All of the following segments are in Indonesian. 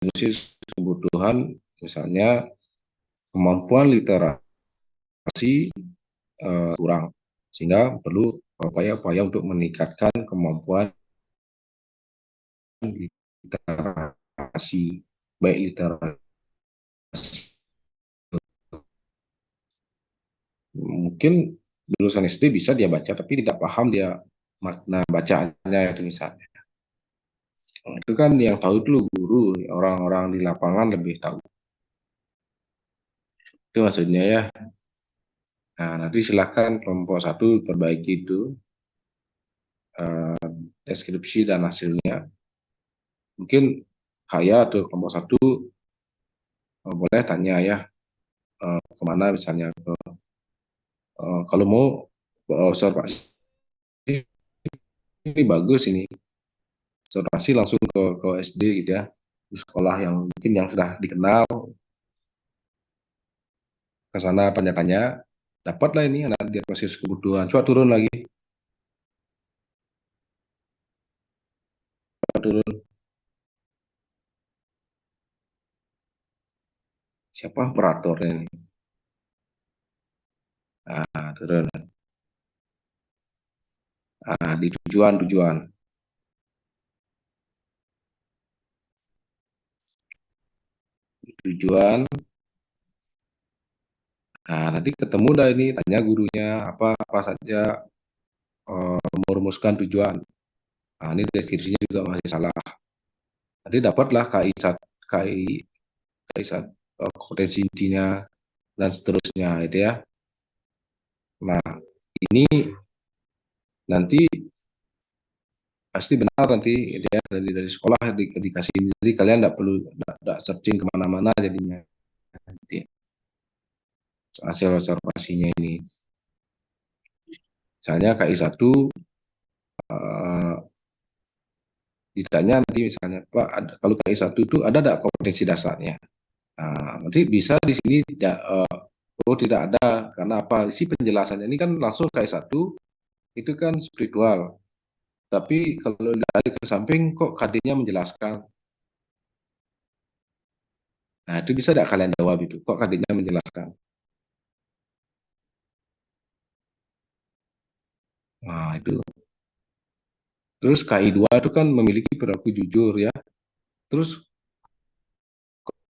kebutuhan, misalnya kemampuan literasi kurang, sehingga perlu upaya-upaya untuk meningkatkan kemampuan literasi, baik literasi mungkin lulusan SD bisa dia baca tapi tidak paham dia makna bacaannya itu misalnya. Nah, itu kan yang tahu itu guru, orang-orang di lapangan lebih tahu. Itu maksudnya ya. Nah, nanti silakan kelompok satu perbaiki itu deskripsi dan hasilnya. Mungkin Haya atau kelompok satu boleh tanya ya kemana misalnya kalau mau observasi ini bagus ini observasi langsung ke SD gitu ya di sekolah yang mungkin yang sudah dikenal ke sana tanya-tanya dapatlah ini anak dia proses kebutuhan coba turun lagi coba turun siapa operatornya ini turun di tujuan tujuan nanti ketemu dah ini tanya gurunya apa apa saja merumuskan tujuan ini deskripsinya juga masih salah nanti dapatlah KI KI KI kompetensi intinya dan seterusnya itu ya nah ini nanti pasti benar nanti dia dari sekolah dikasih jadi kalian tidak perlu tidak searching kemana-mana jadinya nanti hasil observasinya ini misalnya KI 1 eh, ditanya nanti misalnya Pak kalau KI 1 itu ada tidak kompetensi dasarnya nanti bisa di sini tidak oh tidak ada karena apa isi penjelasannya ini kan langsung KI 1 itu kan spiritual tapi kalau dari ke samping kok KD-nya menjelaskan nah itu bisa tidak kalian jawab itu kok KD-nya menjelaskan nah itu terus KI 2 itu kan memiliki perilaku jujur ya terus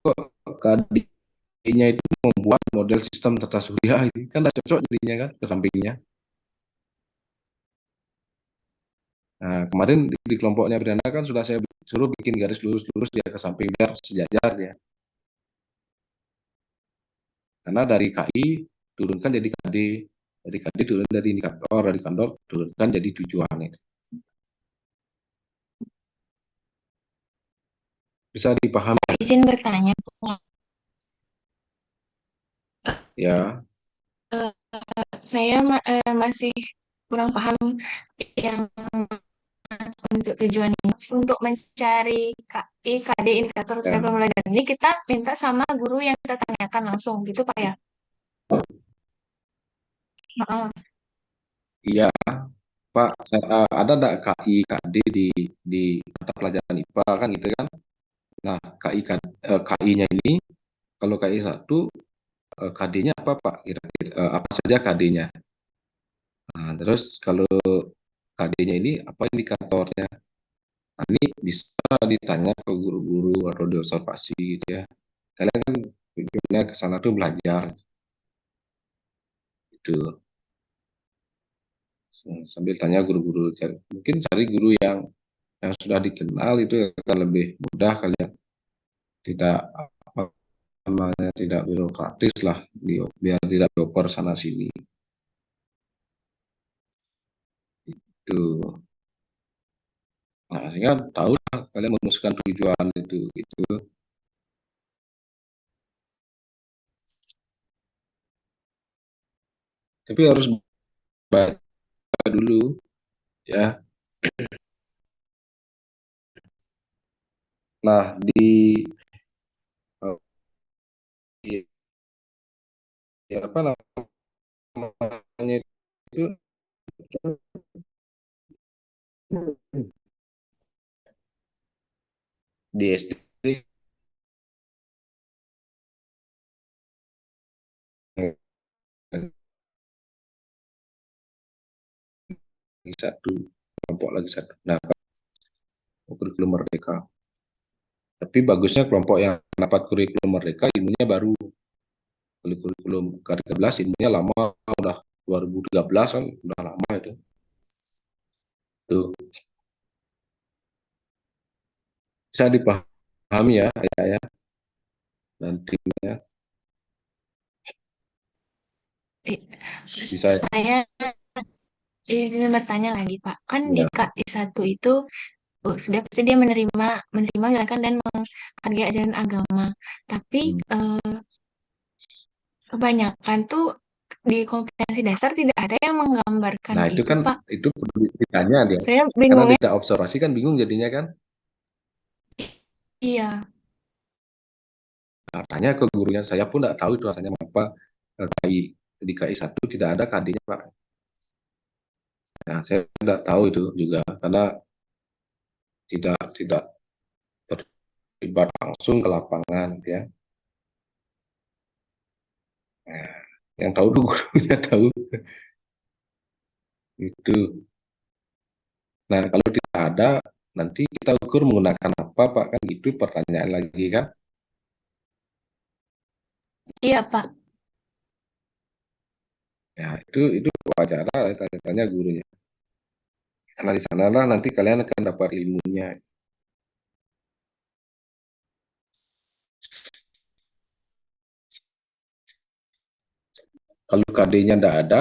kok KD-nya itu membuat model sistem tata surya ini kan tidak cocok jadinya kan ke sampingnya nah kemarin di kelompoknya Brianda kan sudah saya suruh bikin garis lurus-lurus dia ke samping biar sejajar ya karena dari KI turunkan jadi KD dari KD turun dari indikator dari kantor turunkan jadi tujuan itu bisa dipahami Izin bertanya, ya saya masih kurang paham yang untuk tujuan ini. Untuk mencari KI, KD, indikator usia ya pembelajaran ini kita minta sama guru yang kita tanyakan langsung gitu Pak ya? Heeh. iya Pak ada enggak KI KD di mata pelajaran IPA kan gitu kan nah KI-nya ini kalau KI 1 KD-nya apa Pak kira-kira apa saja KD-nya nah, terus kalau KD-nya ini apa indikatornya nah, ini bisa ditanya ke guru-guru atau diobservasi gitu ya kalian kan tujuannya ke sana tuh belajar itu sambil tanya guru-guru mungkin cari guru yang sudah dikenal itu akan lebih mudah kalian tidak apa namanya tidak birokratis lah biar tidak dioper sana sini itu nah sehingga tahu lah kalian merumuskan tujuan itu gitu tapi harus baca dulu ya nah di apa namanya itu di SD satu, kelompok lagi satu. Nah, kurikulum merdeka. Tapi bagusnya kelompok yang dapat kurikulum merdeka ilmunya baru. Kurikulum K13 ilmunya lama, udah 2013 kan, udah lama itu. Tuh, bisa dipahami ya, ya, dan timnya Eh, bisa ya. Saya ingin bertanya lagi, Pak. Kan di Ya. KI1 itu sudah pasti dia menerima menjalankan dan menghargai ajaran agama. Tapi Hmm. kebanyakan tuh di kompetensi dasar tidak ada yang menggambarkan Nah, itu itu, kan Pak. itu perlu ditanya dia. Saya Karena bingungnya, tidak observasi kan bingung jadinya kan. iya, Nah, tanya ke gurunya, saya pun tidak tahu itu rasanya apa. KI di KI1 tidak ada KD-nya, Pak. Nah, saya tidak tahu itu juga karena tidak terlibat langsung ke lapangan gitu ya. Nah, yang tahu tuh gurunya tahu itu. Nah, kalau tidak ada, nanti kita ukur menggunakan apa, Pak? Kan itu pertanyaan lagi kan. iya, Pak. Nah, itu wawancara tanya-tanya gurunya. Karena di sanalah nanti kalian akan dapat ilmunya. Kalau KD-nya tidak ada,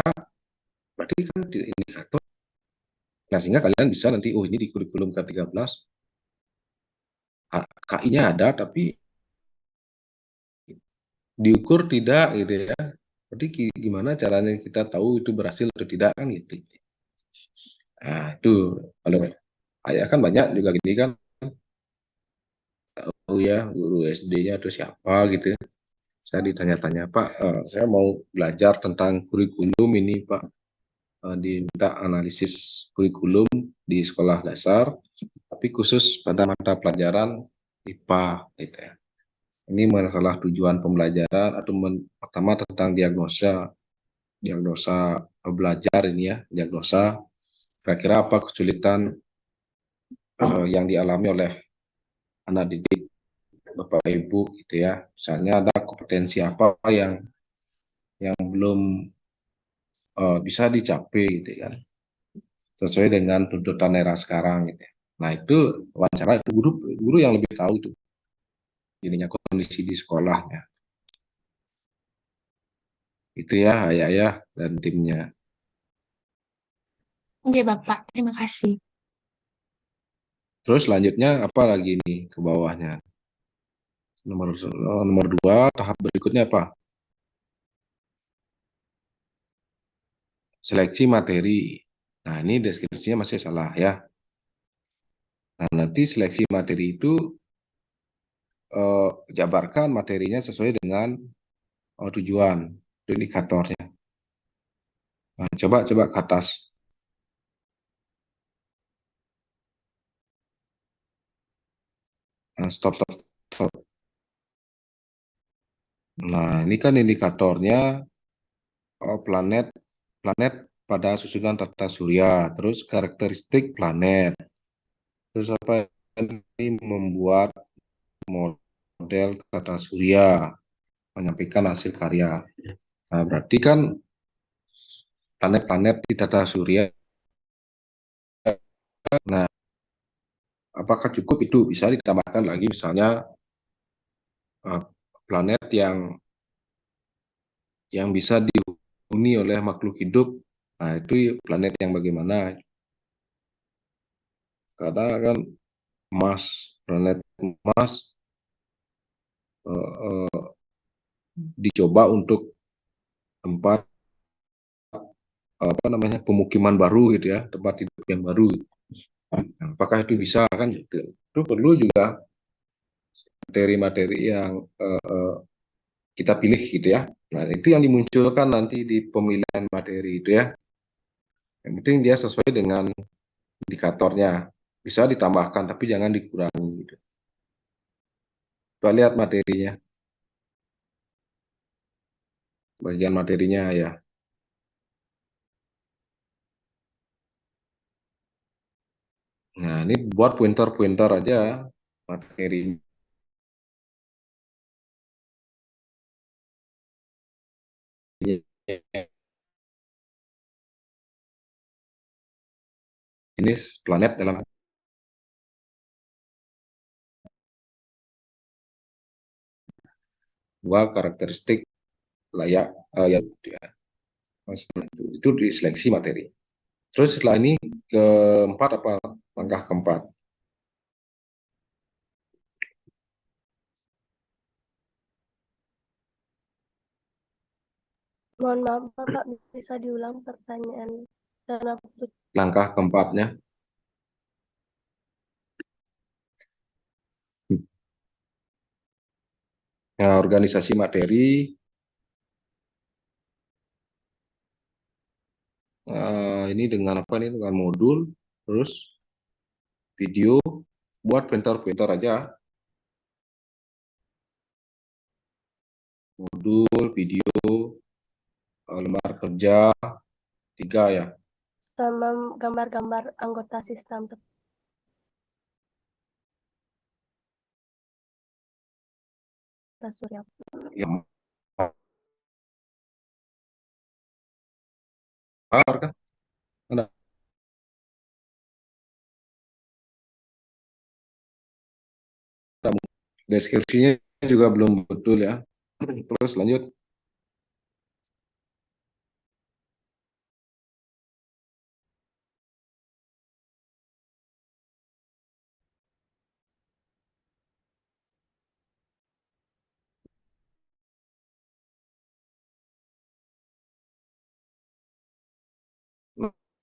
berarti kan indikator. Nah, sehingga kalian bisa nanti, oh ini di kurikulum K13, KI-nya ada, tapi diukur tidak gitu ya. Berarti gimana caranya kita tahu itu berhasil atau tidak kan gitu. Nah, itu kalau ayah kan banyak juga gini kan, tahu ya guru SD-nya atau siapa gitu. Saya ditanya-tanya, Pak, saya mau belajar tentang kurikulum ini, Pak. Diminta analisis kurikulum di sekolah dasar, tapi khusus pada mata pelajaran IPA gitu ya. Ini masalah tujuan pembelajaran atau pertama tentang diagnosa belajar ini ya, diagnosa kira-kira apa kesulitan yang dialami oleh anak didik Bapak Ibu gitu ya. Misalnya ada kompetensi apa yang belum bisa dicapai gitu kan, sesuai dengan tuntutan era sekarang gitu ya. Nah, itu wawancara itu guru guru yang lebih tahu itu ininya kondisi di sekolahnya. Itu ya ayah dan timnya. Oke, Bapak. Terima kasih. Terus selanjutnya apa lagi nih ke bawahnya? Nomor dua, tahap berikutnya apa? Seleksi materi. Nah, ini deskripsinya masih salah ya. Nah, nanti seleksi materi itu jabarkan materinya sesuai dengan tujuan, itu indikatornya. Nah, coba ke atas. Nah, stop. Nah, ini kan indikatornya planet planet pada susunan tata surya, terus karakteristik planet, terus apa ini membuat model tata surya, menyampaikan hasil karya. Nah, berarti kan planet-planet di tata surya. Nah, apakah cukup itu bisa ditambahkan lagi misalnya eh, planet yang bisa dihuni oleh makhluk hidup. Nah, itu planet yang bagaimana? Karena kan Mars, planet Mars eh, dicoba untuk tempat apa namanya pemukiman baru gitu ya, tempat hidup yang baru. Nah, apakah itu bisa kan? Itu perlu juga materi-materi yang kita pilih gitu ya. Nah, itu yang dimunculkan nanti di pemilihan materi itu ya. Yang penting dia sesuai dengan indikatornya. Bisa ditambahkan tapi jangan dikurangi gitu. Coba lihat materinya, bagian materinya ya. Nah, ini buat pointer-pointer aja materinya. Jenis planet dalam dua karakteristik layak yang itu diseleksi materi. Terus setelah ini keempat apa langkah keempat? Mohon maaf, Bapak bisa diulang pertanyaan karena Langkah keempatnya, nah, organisasi materi, ini dengan apa nih? Dengan modul, terus video, buat pointer-pointer aja, modul, video, lembar kerja, 3 ya. sama gambar-gambar anggota sistem surya. Yang kan? Ada deskripsinya juga belum betul ya. Terus lanjut.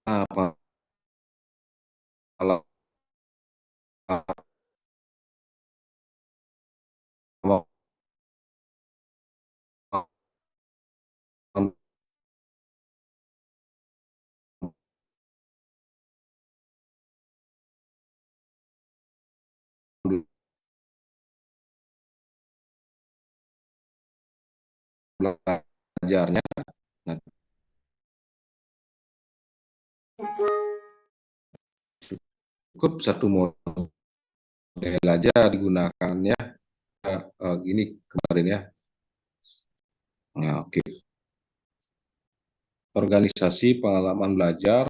Apa kalau belajarnya, nah, cukup satu model aja digunakannya, gini kemarin ya. Nah, oke. Organisasi pengalaman belajar.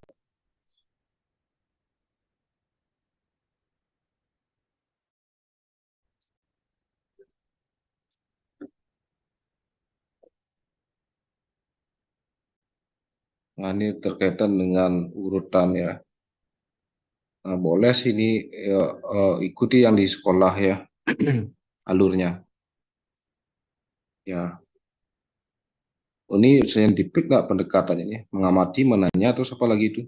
Nah, ini terkaitan dengan urutan ya. Nah, boleh sih ini ya, ikuti yang di sekolah ya, alurnya. Ya, ini saintifik nggak pendekatannya ini? Mengamati, menanya, terus apa lagi itu?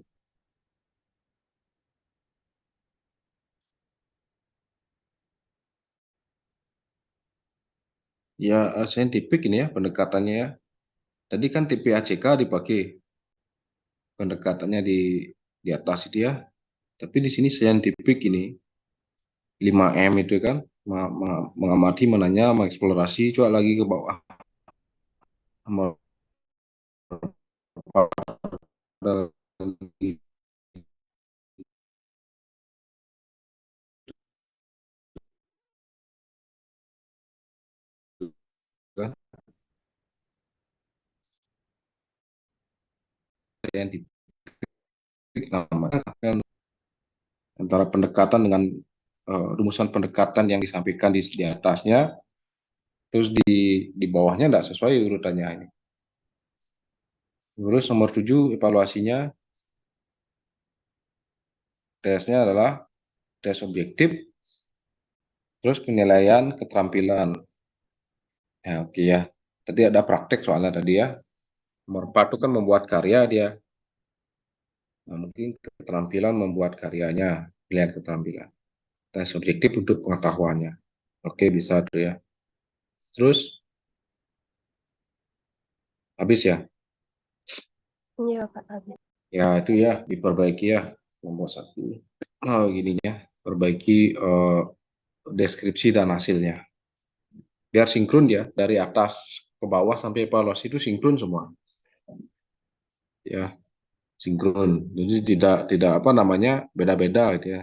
Ya, saintifik ini ya pendekatannya ya. Tadi kan TPACK dipakai pendekatannya di atas itu ya. Tapi di sini saintifik ini 5M itu kan mengamati, menanya, mengeksplorasi, coba lagi ke bawah. Kan saintifik namanya kan antara pendekatan dengan rumusan pendekatan yang disampaikan di atasnya, terus di bawahnya tidak sesuai urutannya ini. Terus nomor 7 evaluasinya, tesnya adalah tes objektif, terus penilaian keterampilan. Ya, oke ya. Tadi ada praktek soalnya tadi ya. Nomor 4 itu kan membuat karya dia. Nah, mungkin keterampilan membuat karyanya, pilihan keterampilan. Tes objektif untuk pengetahuannya. Oke, bisa tuh ya. Terus habis ya. Iya, Pak, habis. Ya, itu ya diperbaiki ya. Nomor 1. Gininya, perbaiki deskripsi dan hasilnya. Biar sinkron ya, dari atas ke bawah sampai evaluasi itu sinkron semua. Ya, sinkron. Jadi tidak apa namanya beda-beda gitu ya.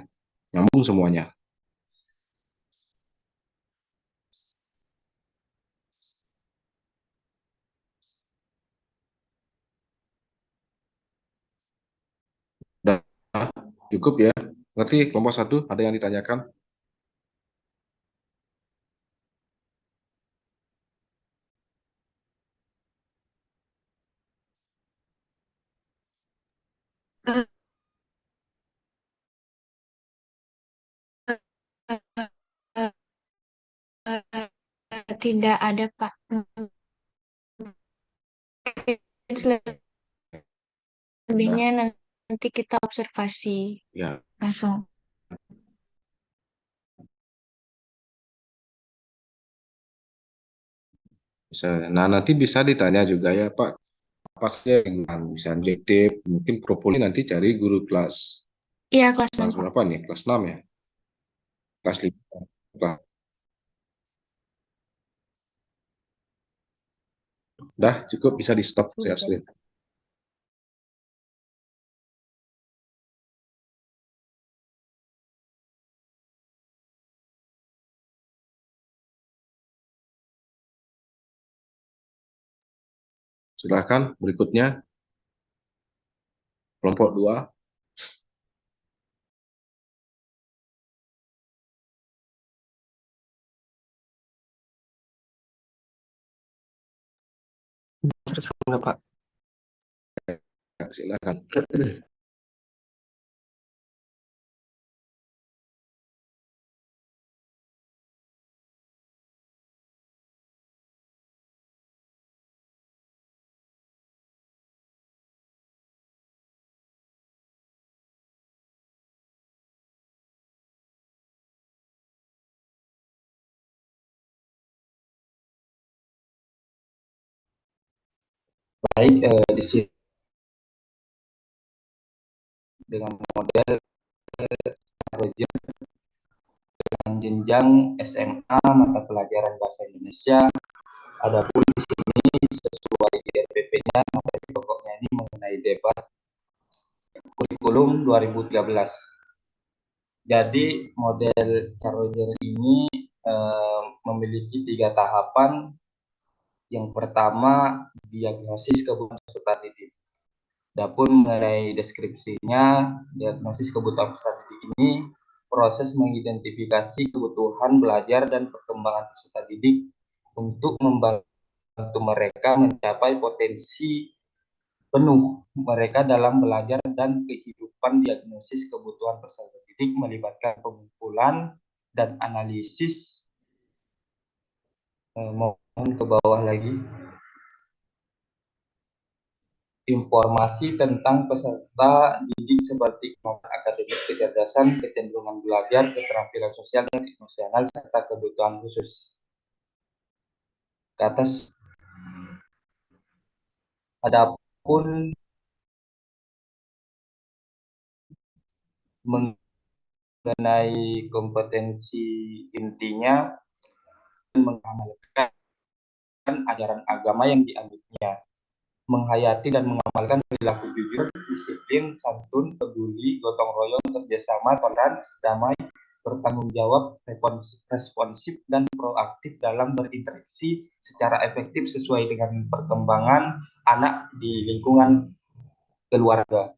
Nyambung semuanya. Udah cukup ya. Ngerti kelompok 1? Ada yang ditanyakan? Eh, eh, eh, Tidak ada, Pak. Selebihnya nanti kita observasi Ya, langsung. bisa. Nah, nanti bisa ditanya juga ya, Pak, apa saja yang bisa diktif, mungkin propoli nanti cari guru kelas Iya, kelas 6, kelas Pak. berapa nih? Kelas 6 ya? Kelas 5. Kelas. Dah cukup, bisa di stop saya asli. Silakan berikutnya kelompok 2. Sudah, Pak. Ya, silakan. Baik, di sini dengan model jenjang SMA mata pelajaran bahasa Indonesia. Adapun di sini sesuai di RPP-nya materi pokoknya ini mengenai debat kurikulum 2013. Jadi model Carousel ini memiliki 3 tahapan. Yang pertama, diagnosis kebutuhan peserta didik. Adapun mengenai deskripsinya, diagnosis kebutuhan peserta didik ini proses mengidentifikasi kebutuhan belajar dan perkembangan peserta didik untuk membantu mereka mencapai potensi penuh mereka dalam belajar, dan kehidupan. Diagnosis kebutuhan peserta didik melibatkan pengumpulan dan analisis. Mohon ke bawah lagi. Informasi tentang peserta didik seperti kemampuan akademis, kecerdasan, kecenderungan belajar, keterampilan sosial dan emosional, serta kebutuhan khusus. Ke atas. Adapun mengenai kompetensi intinya, mengamalkan ajaran agama yang dianutnya, menghayati dan mengamalkan perilaku jujur, disiplin, santun, peduli, gotong royong, kerjasama, toleran, damai, bertanggung jawab, responsif, dan proaktif dalam berinteraksi secara efektif sesuai dengan perkembangan anak di lingkungan keluarga,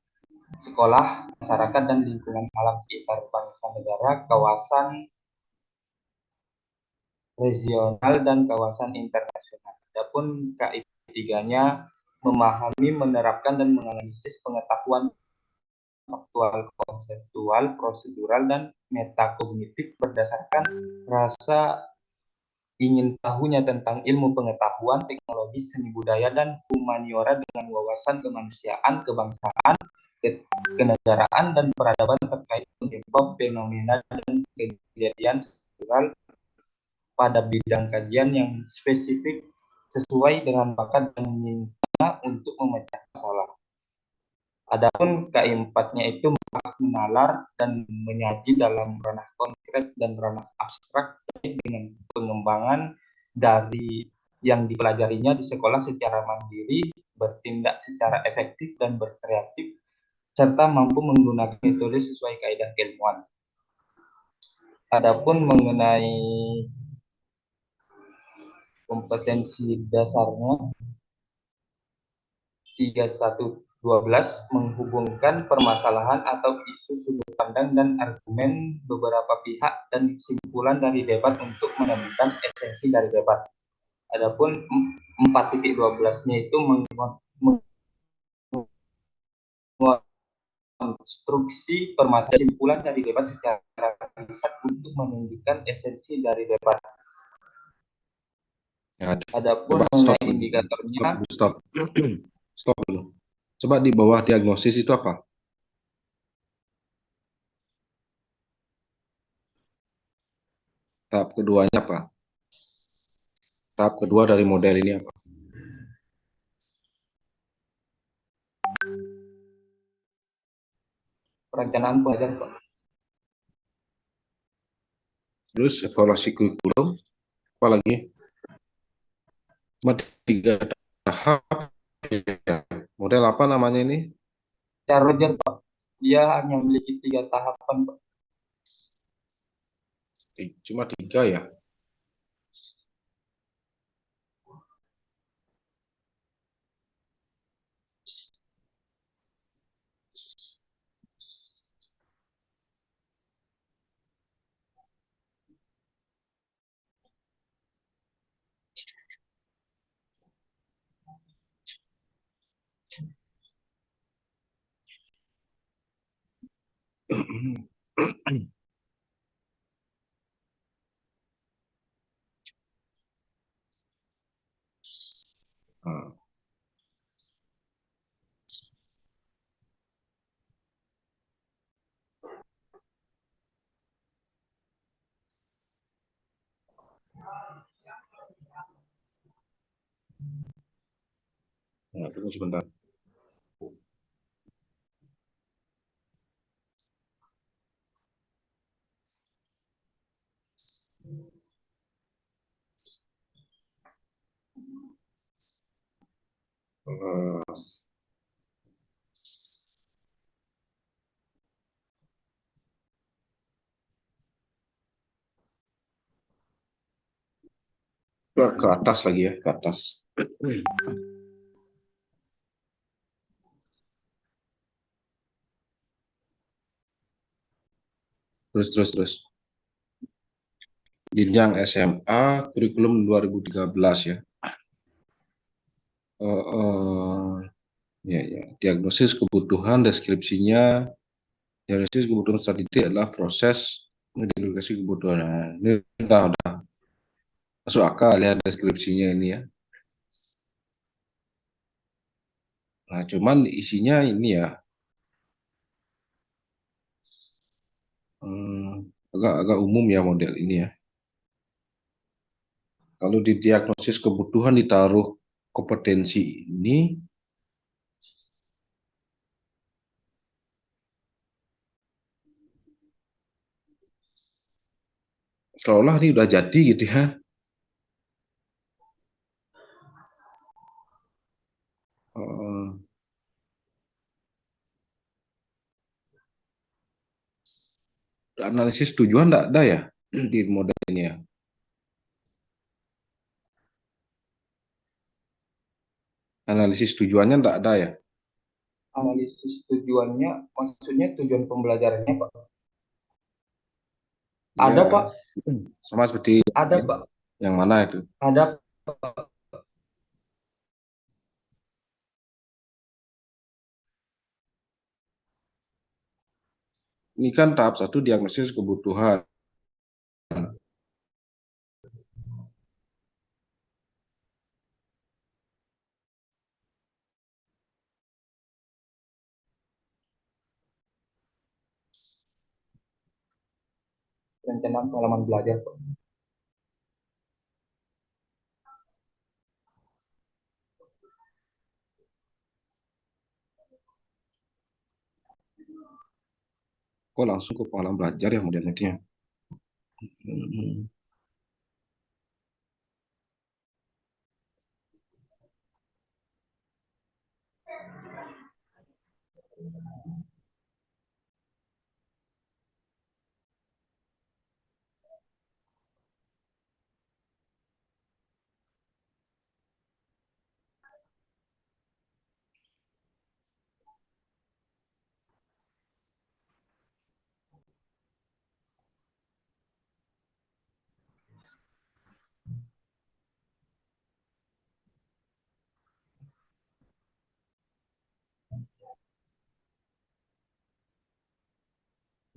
sekolah, masyarakat, dan lingkungan alam sekitar bangsa negara, kawasan regional, dan kawasan internasional. Adapun KIP 3-nya memahami, menerapkan, dan menganalisis pengetahuan faktual, konseptual, prosedural, dan metakognitif berdasarkan rasa ingin tahunya tentang ilmu pengetahuan, teknologi, seni budaya, dan humaniora dengan wawasan kemanusiaan, kebangsaan, kenegaraan, dan peradaban terkait penyebab fenomena dan kejadian struktural pada bidang kajian yang spesifik sesuai dengan bakat dan minatnya untuk memecah masalah. Adapun keempatnya itu menalar dan menyaji dalam ranah konkret dan ranah abstrak dengan pengembangan dari yang dipelajarinya di sekolah secara mandiri, bertindak secara efektif dan berkreatif, serta mampu menggunakan metode sesuai kaidah keilmuan. Adapun mengenai kompetensi dasarnya 3112 menghubungkan permasalahan atau isu sudut pandang dan argumen beberapa pihak dan kesimpulan dari debat untuk menemukan esensi dari debat. Adapun 4.12-nya itu mengonstruksi permasalahan kesimpulan dari debat secara riset untuk menunjukkan esensi dari debat. Ya, Adapun coba stop mengenai dulu. indikatornya, Stop. Stop dulu. Coba di bawah diagnosis itu apa? Tahap keduanya apa? Tahap kedua dari model ini apa? perencanaan pelajar, Pak. Terus evaluasi kurikulum, apa lagi? Cuma 3 tahap. Ya. Model apa namanya ini? Ya, Roger, Pak. Dia hanya memiliki 3 tahapan, Pak. Cuma 3 ya. Nah, tunggu sebentar. Eh, ke atas lagi ya, ke atas. Terus. Jenjang SMA, kurikulum 2013 ya. Ya. Diagnosis kebutuhan, deskripsinya. Diagnosis kebutuhan statistik adalah proses mengidentifikasi kebutuhan. Nah, ini udah masuk akal ya deskripsinya ini ya. Nah, cuman isinya ini ya, agak umum ya model ini ya. Kalau di diagnosis kebutuhan ditaruh kompetensi ini, seolah-olah ini udah jadi gitu ya. Analisis tujuan enggak ada ya di model ini ya. Analisis tujuannya enggak ada ya. Analisis tujuannya, maksudnya tujuan pembelajarannya, Pak. Ada, Ya, Pak. sama seperti Ada, Pak. yang mana itu? Ada, Pak. Ini kan tahap 1 diagnosis kebutuhan. Perencanaan pengalaman belajar, Pak. Kok langsung ke pengalaman belajar ya modelnya itu ya. Hmm.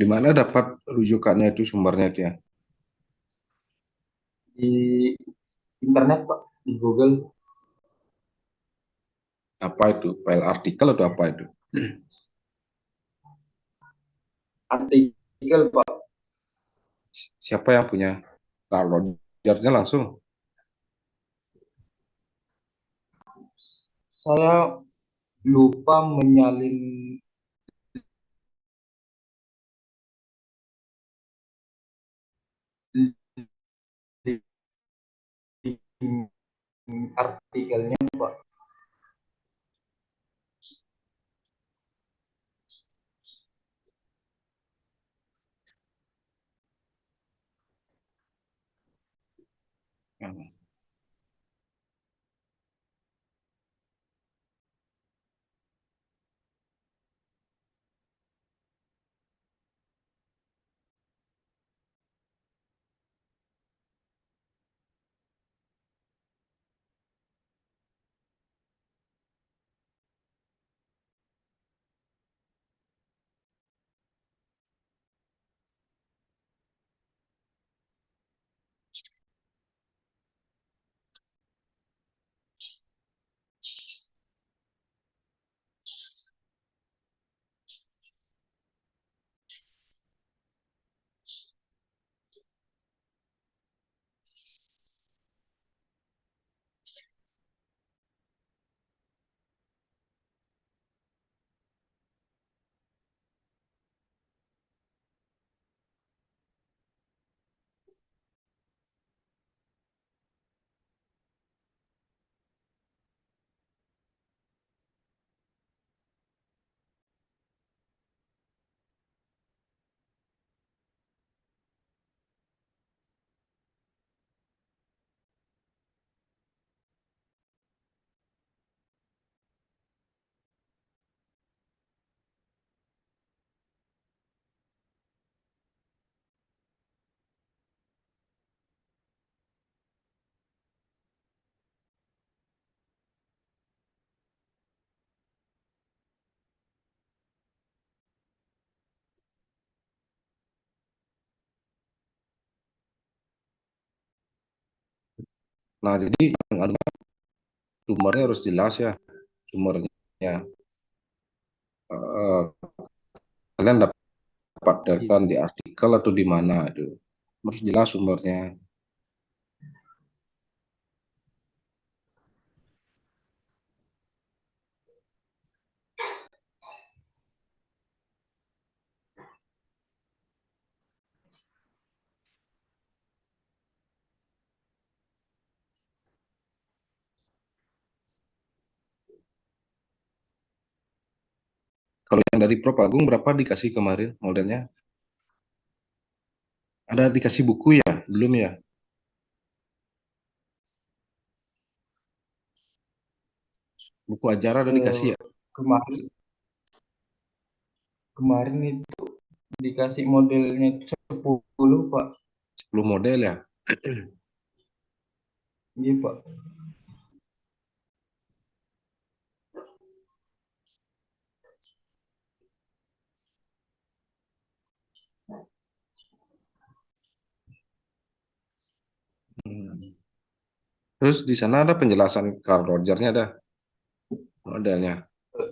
Di mana dapat rujukannya itu sumbernya itu ya? Di internet Pak, di Google Apa itu? File artikel atau apa itu? artikel Pak. Siapa yang punya? Carl Rogersnya langsung. Saya lupa menyalin link artikelnya Pak. Nah, jadi sumbernya harus jelas ya. Sumbernya. Eh, Kalian dapat di artikel atau di mana itu. Harus jelas sumbernya. Kalau yang dari Prof Agung berapa dikasih kemarin modelnya? Ada dikasih buku ya? Belum ya? Buku ajaran ada dikasih Eh, ya? kemarin kemarin itu dikasih modelnya 10 Pak. 10 model ya? Iya Pak. Hmm. Terus di sana ada penjelasan Carl Rogernya ada modelnya. Eh,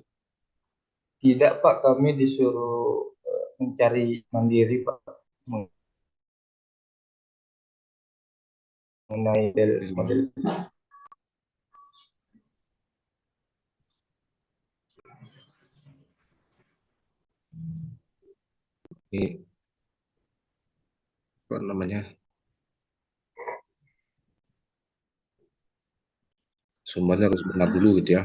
Tidak Pak, kami disuruh mencari mandiri Pak mengenai model. Ini apa namanya? Sumbernya harus benar dulu gitu ya.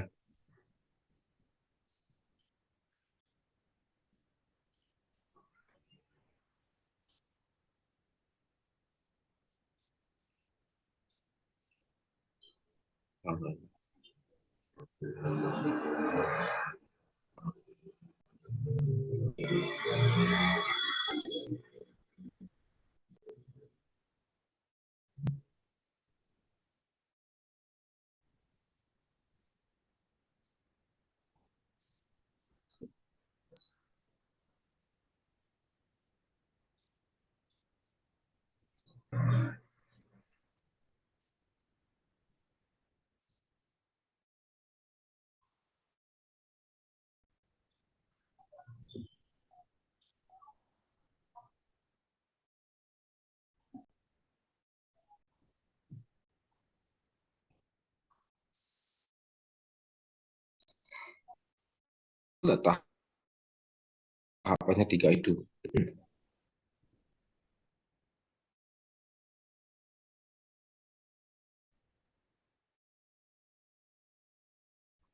tahapannya 3 itu.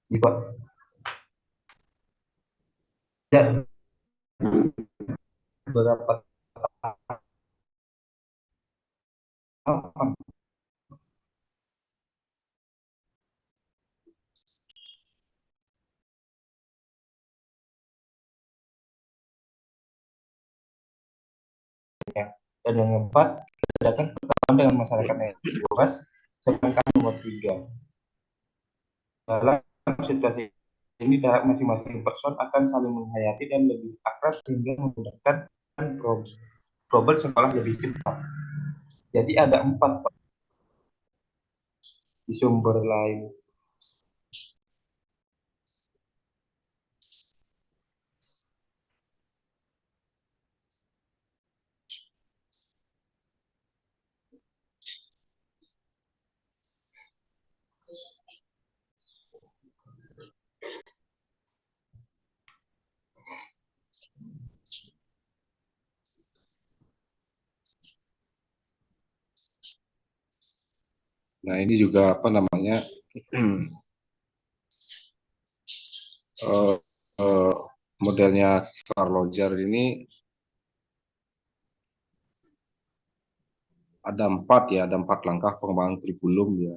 Iya, Pak. Ya, beberapa tahapan ya. Dan yang keempat, tindakan perkawinan dengan masyarakat yang luas, sedangkan nomor 3, dalam situasi ini masing-masing person akan saling menghayati dan lebih akrab sehingga memudahkan probel sekolah lebih cepat. Jadi ada 4 Pak, di sumber lain. Nah, ini juga apa namanya, eh, eh, modelnya Carl Roger ini ada 4 langkah pengembangan kurikulum ya.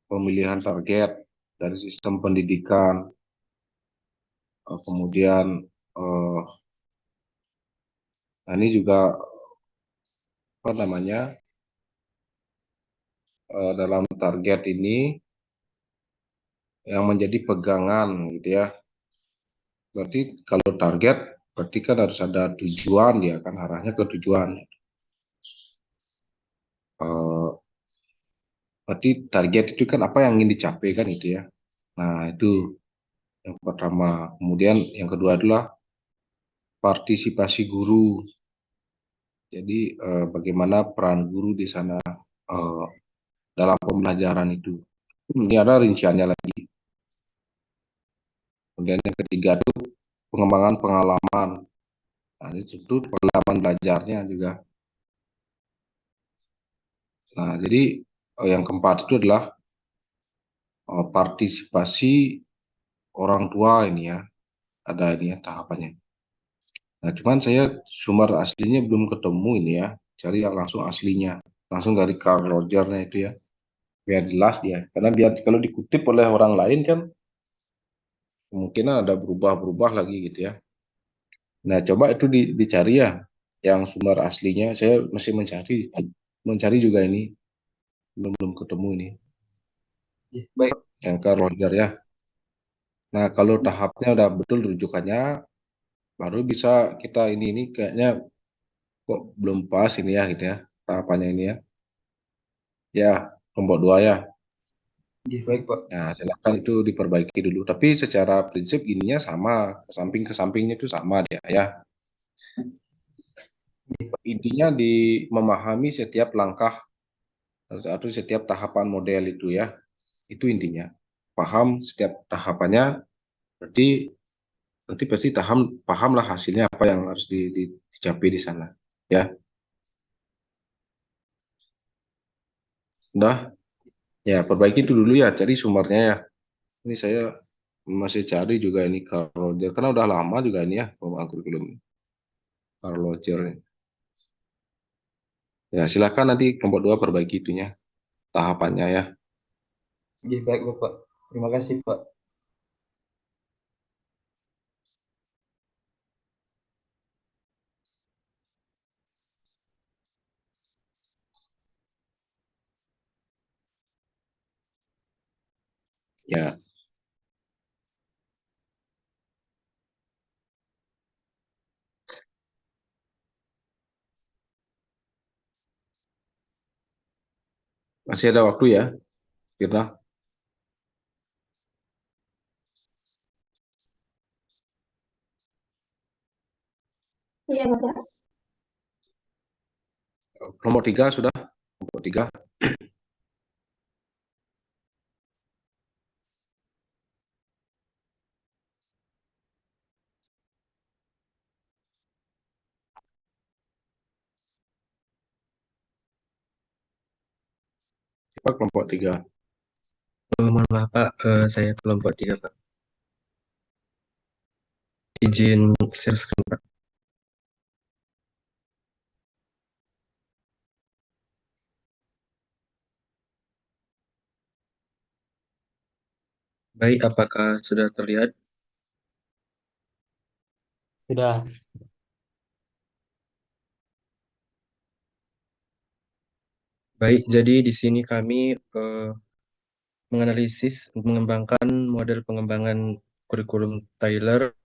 Pemilihan target dari sistem pendidikan, kemudian nah ini juga apa namanya, dalam target ini yang menjadi pegangan gitu ya. Berarti kalau target berarti kan harus ada tujuan ya kan, arahnya ke tujuan. Eh, Berarti target itu kan apa yang ingin dicapai kan itu ya. Nah itu yang pertama. Kemudian yang kedua adalah partisipasi guru. Jadi bagaimana peran guru di sana dalam pembelajaran itu. Ini ada rinciannya lagi. Kemudian yang ketiga itu pengembangan pengalaman. Nah, itu pengalaman belajarnya juga. Nah, jadi yang keempat itu adalah partisipasi orang tua ini ya. Ada ini ya tahapannya. Nah, cuman saya sumber aslinya belum ketemu ini ya. Cari yang langsung aslinya. Langsung dari Carl Roger-nya itu ya. Biar jelas dia. Karena biar kalau dikutip oleh orang lain kan kemungkinan ada berubah-berubah lagi gitu ya. Nah, coba itu dicari ya yang sumber aslinya. Saya masih mencari juga ini, belum belum ketemu ini Ya, baik. yang ke Roger ya. Nah, kalau tahapnya udah betul rujukannya, baru bisa kita ini kayaknya kok belum pas ini ya gitu ya tahapannya ini ya. Ya, kelompok 2 ya. Ya, baik Pak. Nah, silakan itu diperbaiki dulu. Tapi secara prinsip ininya sama, ke sampingnya itu sama dia ya. Intinya di memahami setiap langkah atau setiap tahapan model itu ya. Itu intinya. Paham setiap tahapannya, berarti nanti pasti pahamlah hasilnya apa yang harus dicapai di sana. Ya, udah. Ya, perbaiki itu dulu ya, cari sumbernya ya. Ini saya masih cari juga ini Carl Roger, karena udah lama juga ini ya pembangunan kurikulum Carl Roger. Ya, silakan nanti kelompok 2 perbaiki itunya, tahapannya ya. Ya, baik Bapak. Terima kasih Pak. Ya, masih ada waktu ya, Firna. Iya, Bapak. Kelompok 3 sudah, kelompok 3. IPA kelompok 3. Mohon maaf Pak, saya kelompok 3 Pak. Izin share screen Pak. Baik, apakah sudah terlihat? Sudah. Baik, jadi di sini kami menganalisis, mengembangkan model pengembangan kurikulum Tyler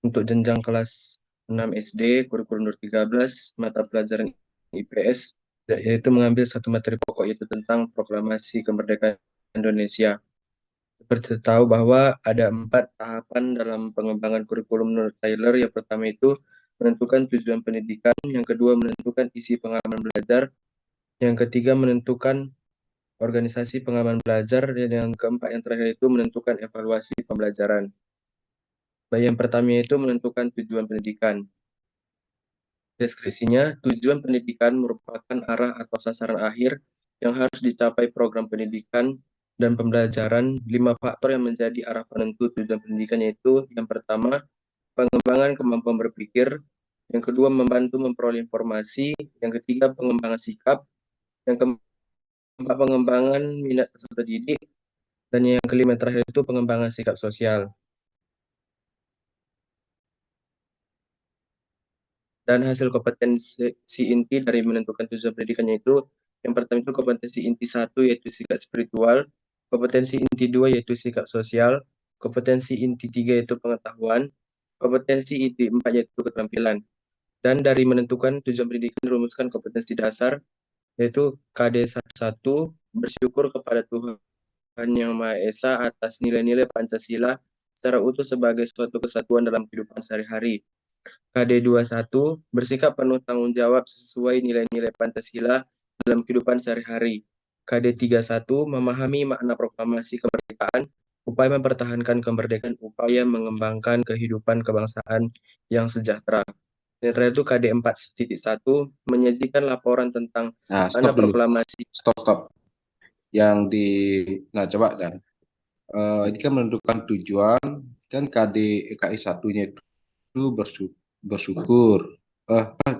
untuk jenjang kelas 6 SD, kurikulum 13, mata pelajaran IPS, yaitu mengambil satu materi pokok yaitu tentang proklamasi kemerdekaan Indonesia. Seperti tahu bahwa ada 4 tahapan dalam pengembangan kurikulum menurut Tyler. Yang pertama itu menentukan tujuan pendidikan, yang kedua menentukan isi pengalaman belajar, yang ketiga menentukan organisasi pengalaman belajar, dan yang keempat yang terakhir itu menentukan evaluasi pembelajaran. Baik, yang pertama itu menentukan tujuan pendidikan. Deskripsinya, tujuan pendidikan merupakan arah atau sasaran akhir yang harus dicapai program pendidikan dan pembelajaran. 5 faktor yang menjadi arah penentu tujuan pendidikan yaitu yang pertama, pengembangan kemampuan berpikir, yang kedua, membantu memperoleh informasi, yang ketiga, pengembangan sikap, yang keempat, pengembangan minat peserta didik, dan yang kelima yang terakhir itu pengembangan sikap sosial. Dan hasil kompetensi inti dari menentukan tujuan pendidikannya itu, yang pertama itu kompetensi inti 1 yaitu sikap spiritual, kompetensi inti 2 yaitu sikap sosial, kompetensi inti 3 yaitu pengetahuan, kompetensi inti 4 yaitu keterampilan. Dan dari menentukan tujuan pendidikan dirumuskan kompetensi dasar yaitu KD 1, bersyukur kepada Tuhan Yang Maha Esa atas nilai-nilai Pancasila secara utuh sebagai suatu kesatuan dalam kehidupan sehari-hari. KD 21, bersikap penuh tanggung jawab sesuai nilai-nilai Pancasila dalam kehidupan sehari-hari. KD 31, memahami makna proklamasi kemerdekaan, upaya mempertahankan kemerdekaan, upaya mengembangkan kehidupan kebangsaan yang sejahtera. Yang terakhir itu KD 4.1, menyajikan laporan tentang Nah, makna stop dulu. proklamasi. Stop. Nah coba dan ini kan menentukan tujuan, kan KI satunya itu bersyukur,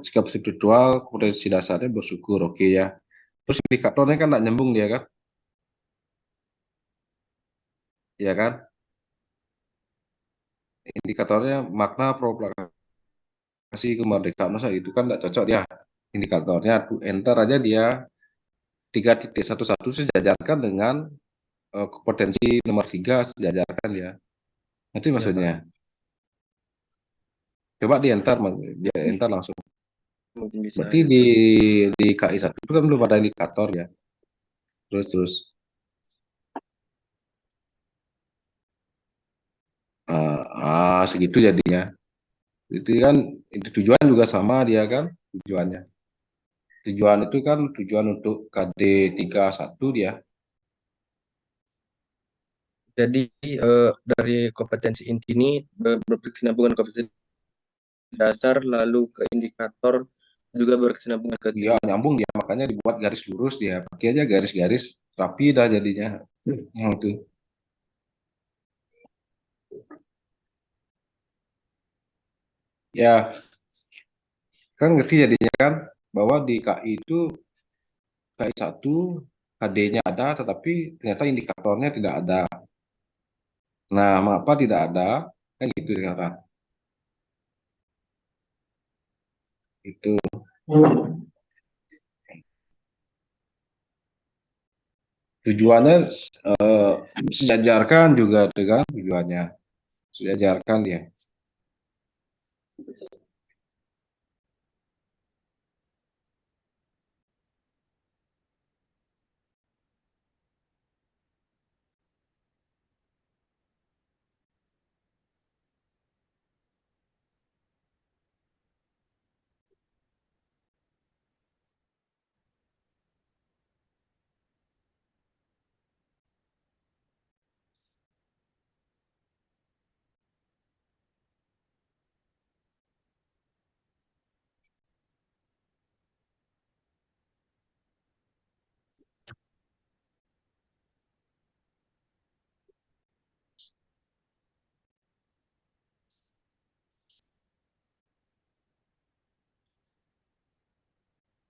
sikap spiritual, kompetensi dasarnya bersyukur, oke ya. Terus indikatornya kan nggak nyambung dia kan, ya kan? Indikatornya makna proklamasi kemerdekaan, masa itu kan nggak cocok ya. Indikatornya tuh enter aja dia 3.11 sejajarkan dengan kompetensi nomor 3 sejajarkan ya. Itu Ya, maksudnya. Pak. Coba dia enter langsung. Mungkin bisa Berarti ada. di KI 1 itu kan belum ada indikator ya. Terus segitu jadinya. Itu kan itu tujuan juga sama dia kan tujuannya. Tujuan itu kan tujuan untuk KD 31 dia. Jadi dari kompetensi inti ini berkesinambungan kompetensi dasar lalu ke indikator juga berkesinambungan ke Iya nyambung dia makanya dibuat garis lurus dia. Pakai aja garis-garis rapi dah jadinya. Nah, itu. Ya, kan ngerti jadinya kan bahwa di KI itu KI 1 KD-nya ada tetapi ternyata indikatornya tidak ada. Nah, mengapa tidak ada? Kan gitu sekarang. Itu tujuannya eh, sejajarkan juga dengan tujuannya. Sejajarkan ya.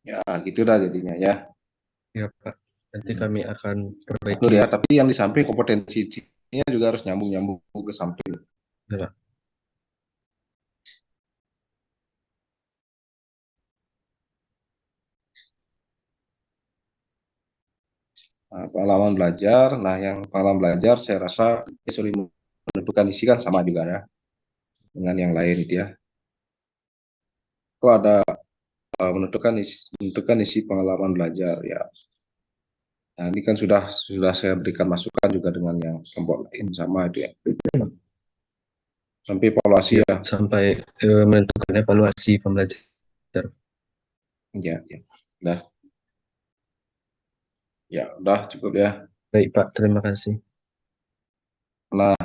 Ya, gitu dah jadinya ya. Ya, Pak. Nanti kami akan perbaiki. Betul ya, tapi yang di samping kompetensinya juga harus nyambung-nyambung ke samping. Ya, Pak. Nah, pengalaman belajar, nah yang pengalaman belajar saya rasa sulit menentukan isi kan sama juga ya dengan yang lain itu ya. Kok ada menentukan isi pengalaman belajar ya. Nah, ini kan sudah saya berikan masukan juga dengan yang kelompok lain sama itu ya. Sampai evaluasi Ya, ya. sampai menentukan evaluasi pembelajaran. Ya, ya. Udah. Ya, udah cukup ya. Baik, Pak. Terima kasih. Nah,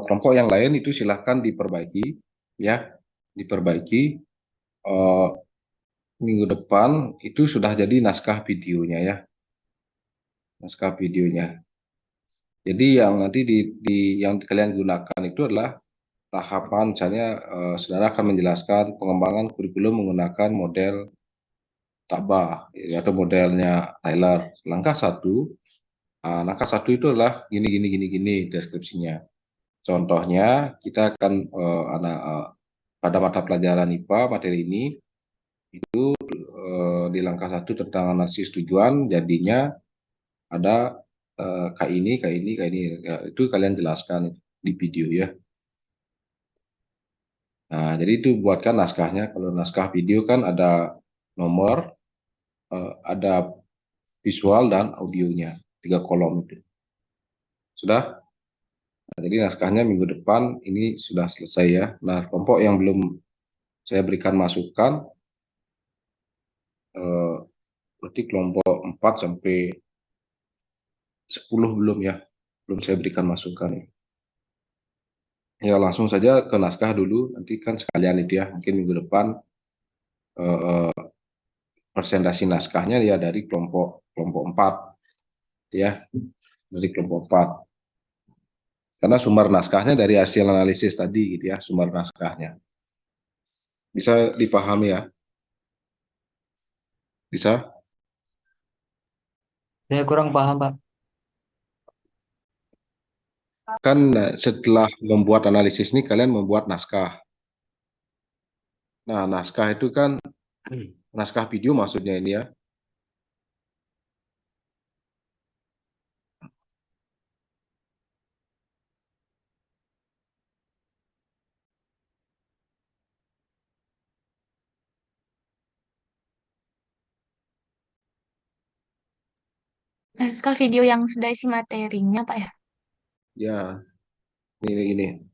kelompok yang lain itu silahkan diperbaiki ya, diperbaiki. Eh, Minggu depan itu sudah jadi naskah videonya ya, naskah videonya. Jadi yang nanti yang kalian gunakan itu adalah tahapan, misalnya saudara akan menjelaskan pengembangan kurikulum menggunakan model Tabah ya, atau modelnya Tyler. Langkah satu itu adalah gini gini gini gini deskripsinya. Contohnya kita akan pada mata pelajaran IPA materi ini di langkah satu tentang analisis tujuan, jadinya ada kayak ini ya, itu kalian jelaskan di video ya. Nah, jadi itu buatkan naskahnya. Kalau naskah video kan ada nomor, ada visual dan audionya, 3 kolom itu. Sudah? Nah, jadi naskahnya minggu depan ini sudah selesai ya. Nah, kelompok yang belum saya berikan masukan, eh, berarti kelompok 4 sampai 10 belum ya, belum saya berikan masukan. Ya langsung saja ke naskah dulu, nanti kan sekalian itu ya, mungkin minggu depan presentasi naskahnya ya dari kelompok kelompok 4 ya, dari kelompok 4. Karena sumber naskahnya dari hasil analisis tadi gitu ya, sumber naskahnya. Bisa dipahami ya? Bisa? Saya kurang paham, Pak. Kan setelah membuat analisis ini kalian membuat naskah. Nah, naskah itu kan naskah video maksudnya ini ya. Naskah video yang sudah isi materinya, Pak ya? Ya, ini.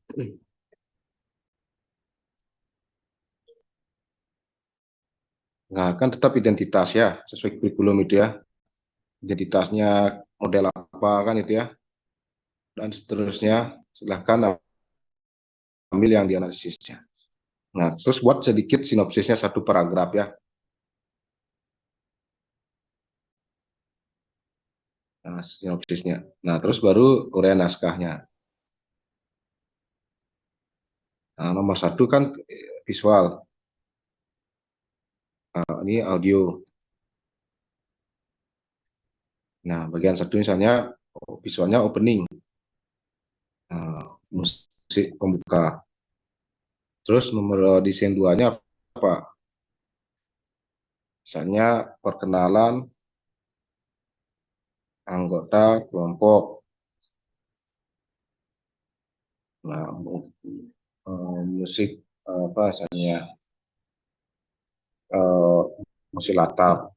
Nah, kan tetap identitas ya, sesuai kurikulum itu ya. Identitasnya model apa kan itu ya. Dan seterusnya, silahkan ambil yang dianalisisnya. Nah, terus buat sedikit sinopsisnya 1 paragraf ya. Nah, sinopsisnya. Nah, terus baru uraian naskahnya. Nah, nomor 1 kan visual. Nah, ini audio. Nah, bagian 1 misalnya visualnya opening. Nah, musik pembuka. Terus nomor desain 2-nya apa? Misalnya perkenalan anggota kelompok. Nah, musik apa misalnya eh, musik latar.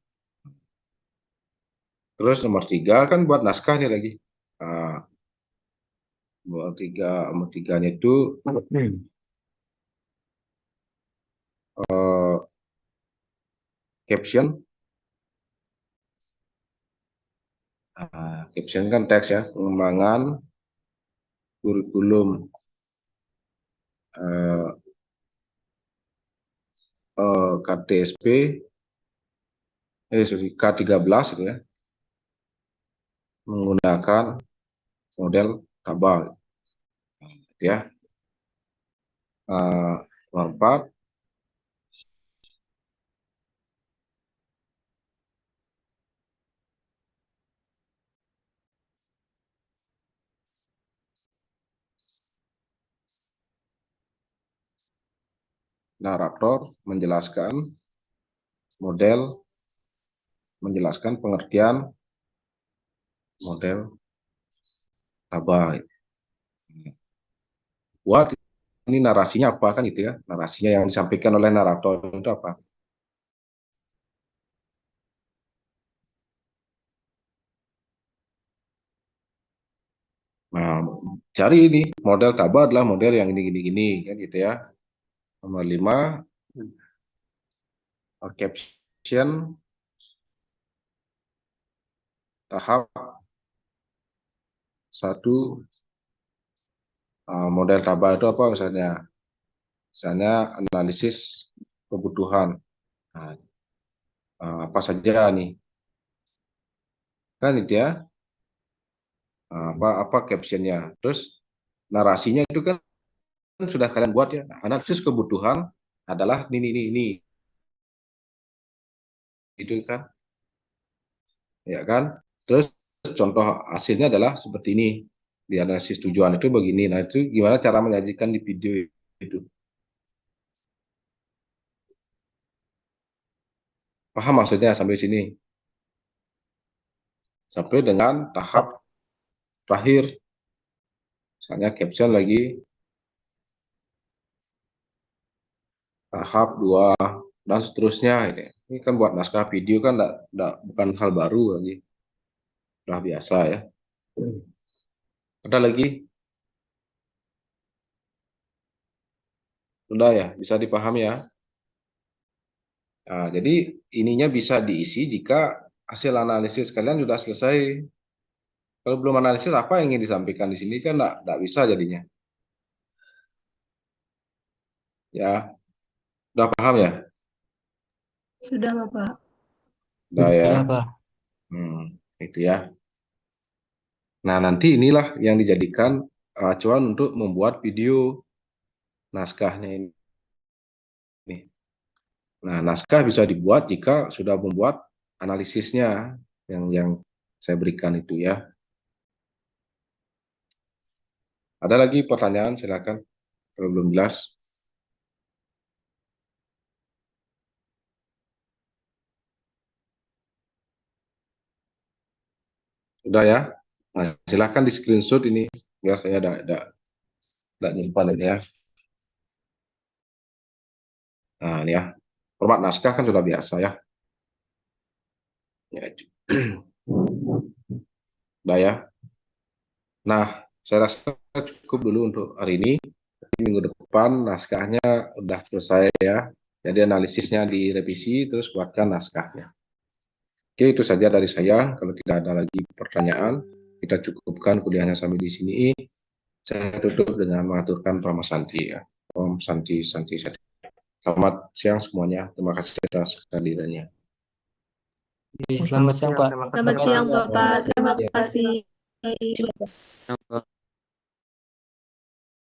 Terus nomor 3 kan buat naskah nih lagi. Nah, nomor tiganya itu caption. Nah, caption kan teks ya, pengembangan kurikulum eh, KTSP K13 itu ya, menggunakan model tabel ya. Nomor 4 narator menjelaskan model, menjelaskan pengertian model Taba. Buat ini narasinya apa kan itu ya? Narasinya yang disampaikan oleh narator itu apa? Nah, cari ini model Taba adalah model yang ini kan gitu ya. Nomor 5, caption tahap 1 model Taba itu apa misalnya? Misalnya analisis kebutuhan. Nah, apa saja nih? Kan itu ya. Apa captionnya? Terus narasinya itu kan sudah kalian buat ya. Analisis kebutuhan adalah ini. Itu kan, ya kan? Terus contoh hasilnya adalah seperti ini. Di analisis tujuan itu begini. Nah, itu gimana cara menyajikan di video itu? Paham maksudnya sampai sini? Sampai dengan tahap terakhir. Misalnya caption lagi. Tahap 2 dan seterusnya. Ini kan buat naskah video kan bukan hal baru lagi. Sudah biasa ya. Ada lagi? Sudah ya, bisa dipahami ya. Nah, jadi ininya bisa diisi jika hasil analisis kalian sudah selesai. Kalau belum analisis, apa yang ingin disampaikan di sini kan enggak bisa jadinya. Ya, udah paham ya? Sudah, Bapak. Udah ya. Sudah, Pak. Itu ya. Nah, nanti inilah yang dijadikan acuan untuk membuat video naskahnya ini. Nah, naskah bisa dibuat jika sudah membuat analisisnya yang saya berikan itu ya. Ada lagi pertanyaan, silakan kalau belum jelas. Sudah ya. Nah, silakan di screenshot ini biar saya ada nyimpan ini ya. Nah, ini ya. Format naskah kan sudah biasa ya. Ya. Udah ya. Nah, saya rasa cukup dulu untuk hari ini. Minggu depan naskahnya udah selesai ya. Jadi analisisnya direvisi terus buatkan naskahnya. Oke, itu saja dari saya. Kalau tidak ada lagi pertanyaan, kita cukupkan kuliahnya sampai di sini. Saya tutup dengan mengaturkan Pama Santi ya. Om Santi Santi Santi. Selamat siang semuanya. Terima kasih atas kehadirannya. Selamat siang, Pak. Selamat siang, Bapak. Terima Ya. kasih. Pak.